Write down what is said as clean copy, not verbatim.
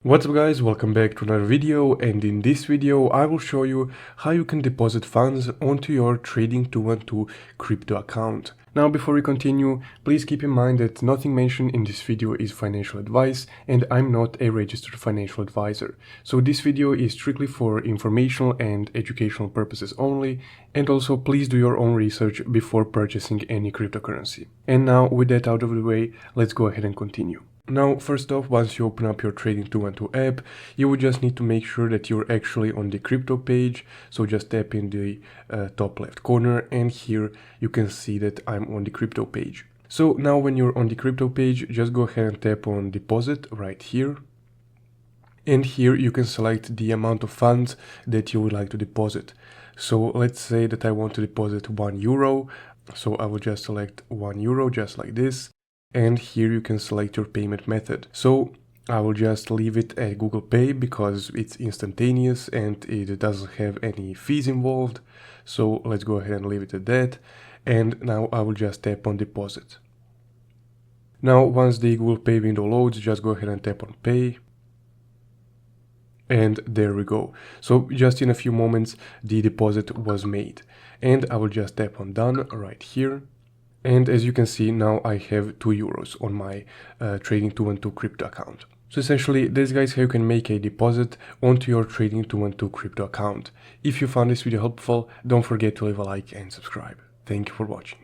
What's up guys, welcome back to another video, and in this video I will show you how you can deposit funds onto your Trading212 crypto account. Now before we continue, please keep in mind that nothing mentioned in this video is financial advice and I'm not a registered financial advisor. So this video is strictly for informational and educational purposes only, and also please do your own research before purchasing any cryptocurrency. And now with that out of the way, let's go ahead and continue. Now, first off, once you open up your Trading212 app, you will just need to make sure that you're actually on the crypto page. So just tap in the top left corner, and here you can see that I'm on the crypto page. So now when you're on the crypto page, just go ahead and tap on deposit right here. And here you can select the amount of funds that you would like to deposit. So let's say that I want to deposit €1. So I will just select €1 just like this. And here you can select your payment method. So I will just leave it at Google Pay because it's instantaneous and it doesn't have any fees involved. So let's go ahead and leave it at that. And now I will just tap on deposit. Now once the Google Pay window loads, just go ahead and tap on pay. And there we go. So just in a few moments the deposit was made. And I will just tap on done right here. And as you can see, now I have €2 on my Trading212 crypto account. So essentially, this guys how you can make a deposit onto your Trading212 crypto account. If you found this video helpful, don't forget to leave a like and subscribe. Thank you for watching.